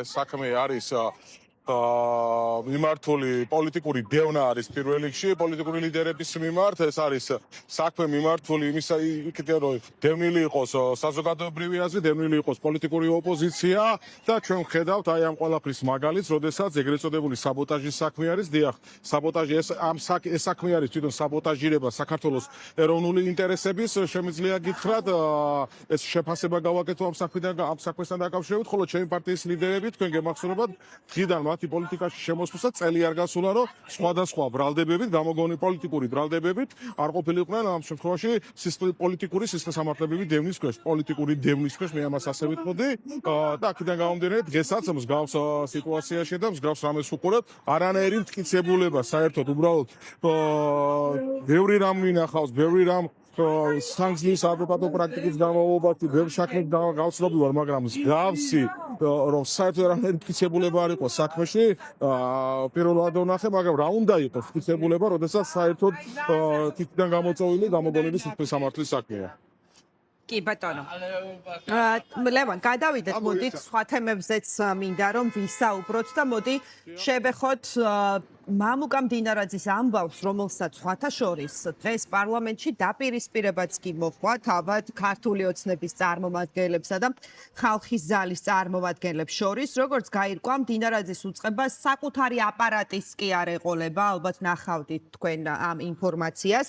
ეს საქმე არის მიმართული პოლიტიკური დევნა არის პირველ რიგში პოლიტიკური ლიდერების მიმართ ეს არის საქმე მიმართული იმისა იქიდან რომ დევნილი იყოს საზოგადოებრივი აზრი, დევნილი იყოს პოლიტიკური ოპოზიცია და ჩვენ ვხედავთ აი ამ ყველაფრის მაგალითს, როდესაც ეგრეთ წოდებული საბოტაჟის საქმე არის, დიახ, საბოტაჟი ეს საქმე არის თვითონ საბოტაჟირება საქართველოს ეროვნული ინტერესების, შემიძლია გითხრათ, ეს შეფასება გავაკეთო ამ საქმესთან დაკავშირებით, ხოლო ჩემი პარტიის ლიდერები თქვენ გემახსოვრებათ, დღიდან მათი პოლიტიკაში შემოსვლისა წელი არ გასულა, რომ სხვადასხვა ბრალდებებით, გამოგონილი პოლიტიკური ბრალდებებით არ ყოფილიყვნენ ამ შემთხვევაში პოლიტიკური სისხლისამართლებრივი დევნის ქვეშ, პოლიტიკური დევნის ქვეშ, მე ამას ასე ვიტყოდი და აქედან გამომდინარე, დღესაც მსგავს სიტუაციაში და მსგავს რამეს ვუყურებთ, არანაირი მტკიცებულება საერთოდ უბრალოდ ბევრი რამ მინახავს, ბევრი რამ სანქციის ადვოკატო პრაქტიკის გამომობათი ბევრი საქმე გავცნობი ვარ, მაგრამ მსგავსი რომ საერთოდ არანაირი მტკიცებულება არ იყოს საქმეში, პირველად ვნახე, მაგრამ რა უნდა იყოს მტკიცებულება, როდესაც საერთოდ თითიდან გამოწვეული გამოგონილი სისხლისამართლის საქმეა. კი ბატონო. ლევან, გადავიდეთ, მოდით სხვა თემებზეც მინდა რომ ვისაუბროთ და მოდი შევეხოთ მამუკა მდინარაძის ამბავს, რომელსაც სხვათა შორის დღეს პარლამენტში დაპირისპირებაც კი მოხდა თავად ქართული ოცნების წარმომადგენლებსა და ხალხის ზალის წარმომადგენლებს შორის, როგორც გაირკვა, მდინარაძის უწყება საკუთარი აპარატის კი არ ეყოლება, ალბათ ნახავდით თქვენ ამ ინფორმაციას.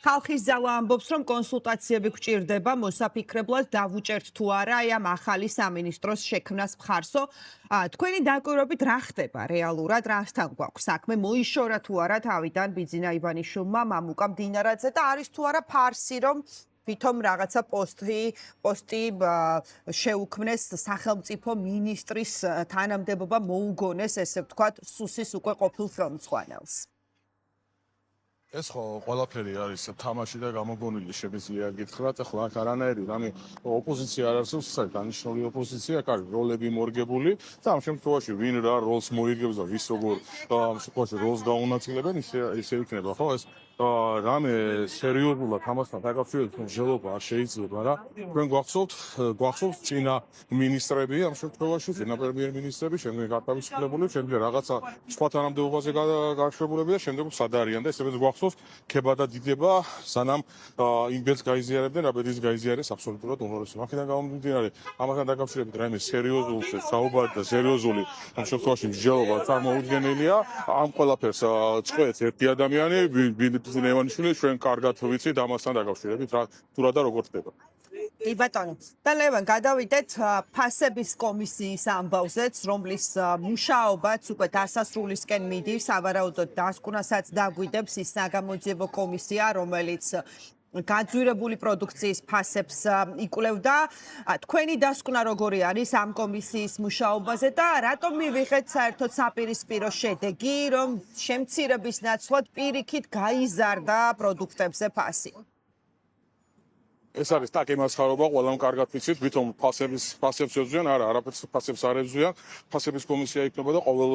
ხალხის ზალა ამბობს, რომ კონსულტაციები გჭირდება მოსაფიქრებლად დავუჭერთ თუ არა აი ამ ახალი სამინისტროს შექმნას მხარსო. თქვენი დაკვირვებით რა ხდება რეალურად, რასთან გვაქვს საქმე, მოიშორა თუ არა თავიდან ბიძინა ივანიშვილმა მამუკა მდინარაძე და არის თუ არა ფარსი, რომ ვითომ რაღაცა პოსტი შეუქმნეს სახელმწიფო მინისტრის თანამდებობა მოუგონეს, ესე ვთქვათ, სუსის უკვე ყოფილ ხელმძღვანელს. ეს ხო ყველაფერი არის თამაში და გამოგონილი შემიძლია გითხრათ, ახლა აქ არანაირი რამე ოპოზიცია არ არსებობს, ეს არის დანიშნული ოპოზიცია, აქ არის როლები მორგებული და ამ შემთხვევაში ვინ რა როლს მოიგებს და ვის როგორ ამ შემთხვევაში როლს გაუნაწილებენ, ისე იქნება, ხო, ეს რამე სერიოზულად ამასთან დაკავშირებით მსჯელობა არ შეიძლება რა. თქვენ გვახსოვთ წინა მინისტრები ამ შემთხვევაში, წინა პრემიერ-მინისტრები, შემდეგ გარდაიცვლილებული, შემდეგ რაღაცა სხვა თანამდებობაზე გაშვებულები და შემდეგ სად არიან და ესეც გვახსოვთ ქება და დიდება, სანამ იმ ბედს გაიზიარებდნენ, რა ბედის გაიზიარეს აბსოლუტურად უმრავლესობა. აქედან გამომდინარე, ამასთან დაკავშირებით რაიმე სერიოზული საუბარი და სერიოზული ამ შემთხვევაში მსჯელობა წარმოუდგენელია. ამ ყველაფერს წყვეტს ერთი ადამიანი, ბიძინა ივანიშვილი, ჩვენ კარგად ვიცით ამასთან დაკავშირებით რა თუ რა და როგორ ხდება. კი ბატონო. და ლევან, გადავიდეთ ფასების კომისიის ამბავზეც, რომლის მუშაობაც უკვე დასასრულისკენ მიდის, სავარაუდოდ დასკვნასაც დაგვიდებს ის საგამოძიებო კომისია, რომელიც გაძვირებული პროდუქციის ფასებს იკვლევდა. თქვენი დასკვნა როგორი არის ამ კომისიის მუშაობაზე და რატომ მივიღეთ საერთოდ საპირისპირო შედეგი, რომ შემცირების ნაცვლად პირიქით გაიზარდა პროდუქტებზე ფასი? ეს არის так იმასხარობა, ყველამ კარგად ვიცით, ვითომ ფასებს ეძვიან, არა, არაფერს ფასებს არ ეძვიან. ფასების კომისია იქნება და ყოველ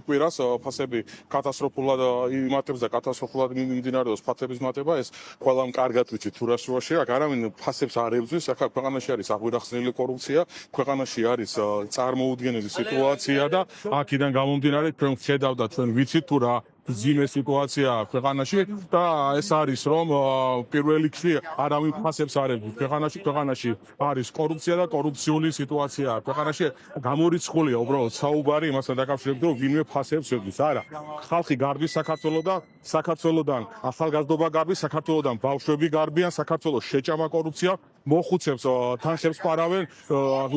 კვირას ფასები კატასტროფულად იმატებს და კატასტროფულად მიმდინარეობს ფასების მატება, ეს ყველამ კარგად ვიცით თუ რა შუაში, აქ არავინ ფასებს არ ეძვის, აქ ქვეყანაში არის აღვირახსნილი კორუფცია, ქვეყანაში არის წარმოუდგენელი სიტუაცია და აქედან გამომდინარე ჩვენ ვხედავთ და ჩვენ ვიცით თუ რა ძიმე სიტუაცია ქვეყანაში და ეს არის რომ პირველ რიგში არავინ ფასებს არ ეძვის ქვეყანაში არის კორუფცია და კორუფციული სიტუაცია ქვეყანაში გამორიცხულია უბრალოდ საუბარი იმასთან დაკავშირებით რომ ვინმე ფასებს ეძვის არა ხალხი გარბის საქართველოდან ახალგაზრდობა გარბის საქართველოდან ბავშვები გარბიან საქართველოს შეჭამა კორუფცია მოხუცებს თანხებს პარავენ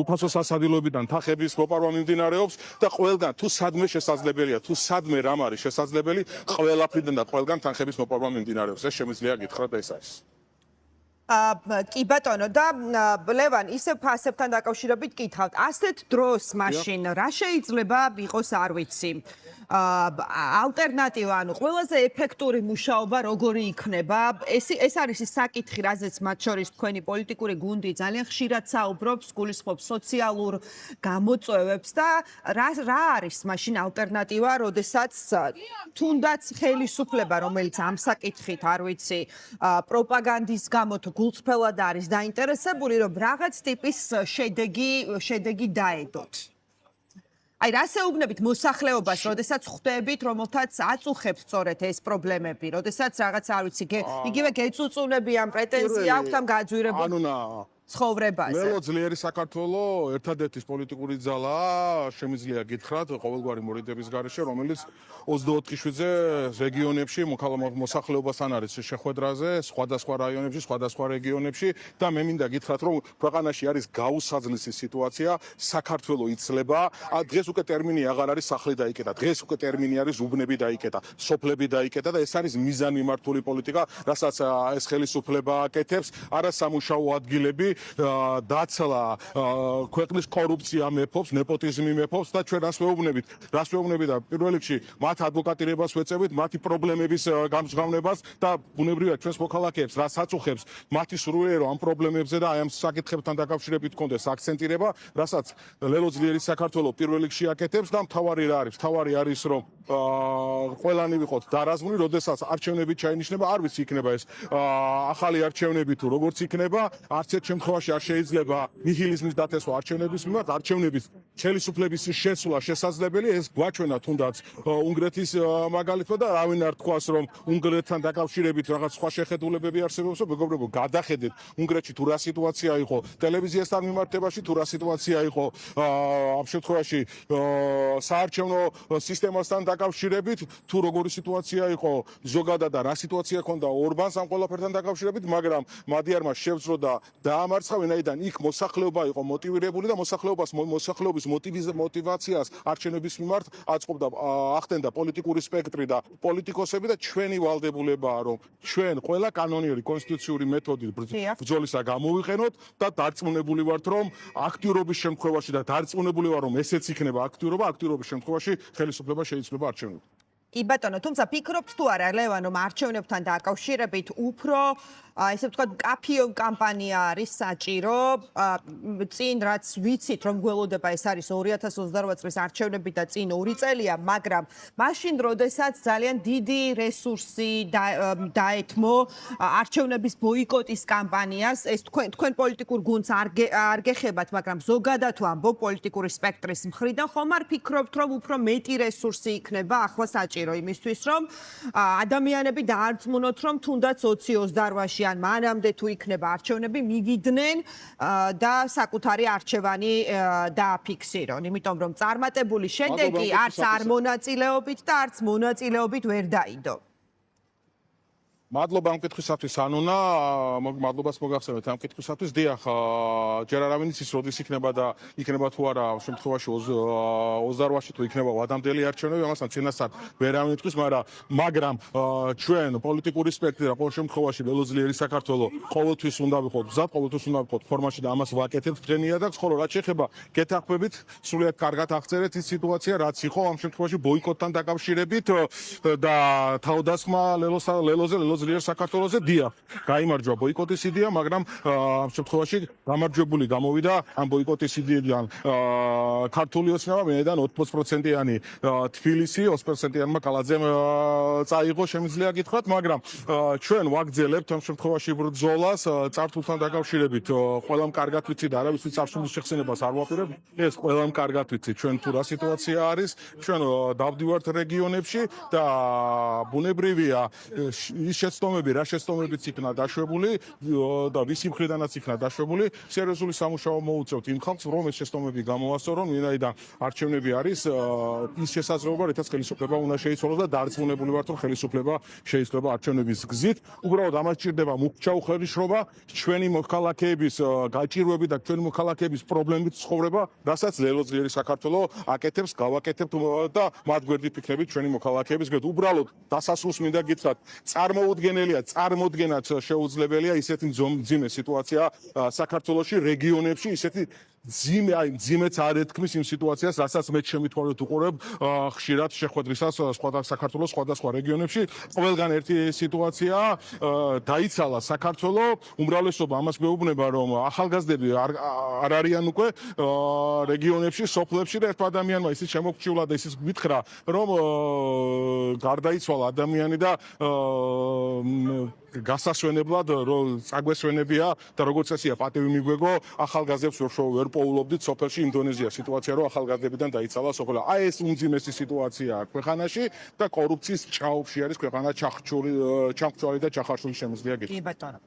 უფასო სასადილოებიდან თანხების მოპარვა მიმდინარეობს და ყველგან თუ სადმე შესაძლებელია თუ სადმე რამ არის შესაძლებელი ყველაფრიდან და ყველგან თანხების მოპარვა მიმდინარეობს ეს შემიძლია გითხრათ ეს არის კი ბატონო და ლევან ისევ ფასებთან დაკავშირებით გითხავთ ასეთ დროს მაშინ რა შეიძლება იყოს არ ვიცი ალტერნატივა ანუ ყველაზე ეფექტური მუშაობა როგორი იქნება ეს არის ის საკითხი რაზეც მათ შორის თქვენი პოლიტიკური გუნდი ძალიან ხშირად საუბრობს გულისხმობს სოციალურ გამოწვევებს და რა არის მაშინ ალტერნატივა როდესაც თუნდაც ხელისუფლება რომელიც ამ საკითხით არ ვიცი პროპაგანდის გამო თუ გულწრფელად არის დაინტერესებული რომ რაღაც ტიპის შედეგი დაედოთ აი რას ეუბნებით მოსახლეობას, როდესაც ხვდებით, რომელთაც აწუხებთ სწორედ ეს პრობლემები, როდესაც რაღაც არ ვიცი, იგივე გეწუწუნებიან, პრეტენზია აქვთ ამ გაძვირებულ ცხოვრებაზე. ლელო ძლიერი საქართველო ერთადერთი პოლიტიკური ძალაა, შემიძლია გითხრათ, ყოველგვარი მორიდების გარეშე, რომელიც 24 შვიდზე რეგიონებში მოსახლეობასთან არის შეხვედრაზე, სხვადასხვა რაიონებში, სხვადასხვა რეგიონებში და მე მინდა გითხრათ, რომ ქვეყანაში არის გაუსაძლისი სიტუაცია, საქართველო იცლება, დღეს უკვე ტერმინი აღარ არის სახლი დაიკეტა, დღეს უკვე ტერმინი არის უბნები დაიკეტა, სოფლები დაიკეტა და ეს არის მიზანმიმართული პოლიტიკა, რასაც ეს ხელისუფლება აკეთებს, არა სამუშაო ადგილები დაცლა ქვეყნის კორუფცია მეფობს, ნეპოტიზმი მეფობს და ჩვენ რას ვეუბნებით და პირველ რიგში მათ ადვოკატირებას ვეწევით, მათი პრობლემების გამჟღავნებას და ბუნებრივია ჩვენს მოქალაქეებს რაც აწუხებს, მათი სურვილია რომ ამ პრობლემებზე და აი ამ საკითხებთან დაკავშირებით კონდეს აქცენტირება, რასაც ლელო ძლიერი საქართველო პირველ რიგში აკეთებს და მთავარი რა არის? მთავარი არის რომ ყველანი ვიყოთ დარაზმული, როდესაც არჩევნები ჩაინიშნება, არ ვიცი იქნება ეს ახალი არჩევნები თუ როგორც იქნება, არც ერთ შემთხვევაში არ შეიძლება ნიჰილიზმის დათესვა არჩევნების მიმართ, არჩევნების ხელისუფლების შესვლა შესაძლებელი, ეს გვაჩვენა თუნდაც უნგრეთის მაგალითად და რავინ არ თქვას რომ უნგრეთთან დაკავშირებით რაღაც სხვა შეხედულებები არსებობს, მეგობრებო, გადახედეთ უნგრეთში თუ რა სიტუაცია იყო, ტელევიზიასთან მიმართებაში თუ რა სიტუაცია იყო, ამ შემთხვევაში საარჩევნო სისტემასთან დაკავშირებით თუ როგორი სიტუაცია იყო ზოგადად და რა სიტუაცია ჰქონდა ორბანს ამ ყველაფერთან დაკავშირებით, მაგრამ მადიარმა შევძრო და დაამარცხა, ვინაიდან იქ მოსახლეობა იყო მოტივირებული და მოსახლეობის მოტივაციას არჩევნების მიმართ აწყობდა ახდენდა პოლიტიკური სპექტრი და პოლიტიკოსები და ჩვენი ვალდებულებაა რომ ჩვენ ყველა კანონიერი კონსტიტუციური მეთოდით ბრძოლისა გამოვიყენოთ და დარწმუნებული ვართ რომ აქტიურობის შემთხვევაში და დარწმუნებული ვარ რომ ესეც იქნება აქტიურობის შემთხვევაში ხელისუფლება შეიძლება არჩევნებს. კი ბატონო, თუმცა ფიქრობთ თუ არა ლევან რომ არჩევნებთან დაკავშირებით უფრო ესე ვთქვათ კაფიო კამპანია არის საჭირო, წინ რაც ვიცით რომ გველოდება ეს არის 2028 წლის არჩევნები და წინ 2 წელია, მაგრამ მაშინ როდესაც ძალიან დიდი რესურსი დაეთმო არჩევნების ბოიკოტის კამპანიას, ეს თქვენ პოლიტიკურ გუნდს არ გეხებათ, მაგრამ ზოგადად ვამბობ პოლიტიკური სპექტრის მხრიდან ხომ არ ფიქრობთ რომ უფრო მეტი რესურსი იქნება ახლა საჭირო იმისთვის რომ ადამიანები დაარწმუნოთ რომ თუნდაც 2028-ში ან მანამდე თუ იქნება არჩევნები მივიდნენ და საკუთარი არჩევანი დააფიქსირონ, იმიტომ რომ წარმატებული შედეგი არც არ მონაწილეობით და არც მონაწილეობით ვერ დაიდო. მადლობა ამ კითხვისათვის ანუნა, მადლობას მოგახსენებთ ამ კითხვისათვის. დიახ, ჯერ არავინ იცის როდის იქნება და იქნება თუ არა შემთხვევაში 28-ში თუ იქნება ვადამდელი არჩევნები, ამასთან წინასწარ ვერავინ იტყვის, მაგრამ ჩვენ პოლიტიკური სპექტრი და ყოველ შემთხვევაში ლელო ძლიერი საქართველო ყოველთვის უნდა ვიყოთ მზად, ყოველთვის უნდა ვიყოთ ფორმაში და ამას ვაკეთებთ დღენიადაც, ხოლო რაც შეეხება გეთანხმებით, სრულიად კარგად აღწერეთ ის სიტუაცია, რაც იყო ამ შემთხვევაში ბოიკოტთან დაკავშირებით და თავდასხმა ლელოზე ძლიერ საქართველოზე დიახ, გაიმარჯვა ბოიკოტის იდეა, მაგრამ ამ შემთხვევაში გამარჯვებული გამოვიდა ამ ბოიკოტის იდეიდან ქართული ოცნება, ვინაიდან 80%-იანი თბილისი 20%-იანმა კალაძემ წაიღო, შემიძლია გითხრათ, მაგრამ ჩვენ ვაგრძელებთ ამ შემთხვევაში ბრძოლას წართულთან დაკავშირებით. ყველამ კარგად ვიცით, არავისთვის აბსოლუტურ შეხსენებას არ ვაპირებ, ეს ყველამ კარგად ვიცით, ჩვენ თუ რა სიტუაცია არის, ჩვენ დავდივართ რეგიონებში და ბუნებრივია ის რა შეცდომებიც იქნა დაშვებული და ვისი მხრიდანაც იქნა დაშვებული, სერიოზული სამუშაო მოუწევთ იმ ხალხს, რომ ეს შეცდომები გამოასწორონ, ვინაიდან არჩევნები არის ის შესაძლებლობა, რითაც ხელისუფლება უნდა შეიცვალოს და დარწმუნებული ვართ, რომ ხელისუფლება შეიძლება არჩევნების გზით, უბრალოდ ამას ჭირდება მუქჩა უხელისრობა, ჩვენი მოქალაქეების გაჭირვები და ჩვენი მოქალაქეების პრობლემებით ცხოვრება, რასაც ლელო ძლიერი საქართველო აკეთებს, გავაკეთებთ და მათ გვერდით ფიქრებით ჩვენი მოქალაქეების გვერდით. უბრალოდ დასასრულს მინდა გითხრათ, წარმოუდგენად შეუძლებელია ისეთი მძიმე სიტუაცია საქართველოში, რეგიონებში, ისეთი მძიმეც არ ეთქმის იმ სიტუაციას, რასაც მე შემithვალოთ უყურებ ხშირად შეხვედრისას საქართველოს სხვადასხვა რეგიონებში. ყველგან ერთი სიტუაცია დაიცალა საქართველო, უმრავლესობა ამას გვეუბნება, რომ ახალგაზრდები არ არიან უკვე რეგიონებში, სოფლებში და ერთ ადამიანმა ისიც შემოგჩივლა და ისიც გვითხრა, რომ გარდაიცვალა ადამიანი და გასასვენებლად რომ წაგვესვენებია და როგორც წესია პატივი მიგვეგო ახალგაზრდებს ვერ პოულობდით სოფელში ინდონეზია სიტუაცია რომ ახალგაზრდებიდან დაიცალა სოფელი აი ეს უმძიმესი სიტუაციაა ქვეყანაში და კორუფციის ჭაობში არის ქვეყანა ჩახჭული და ჩახარშული შემიძლია გითხრათ კი ბატონო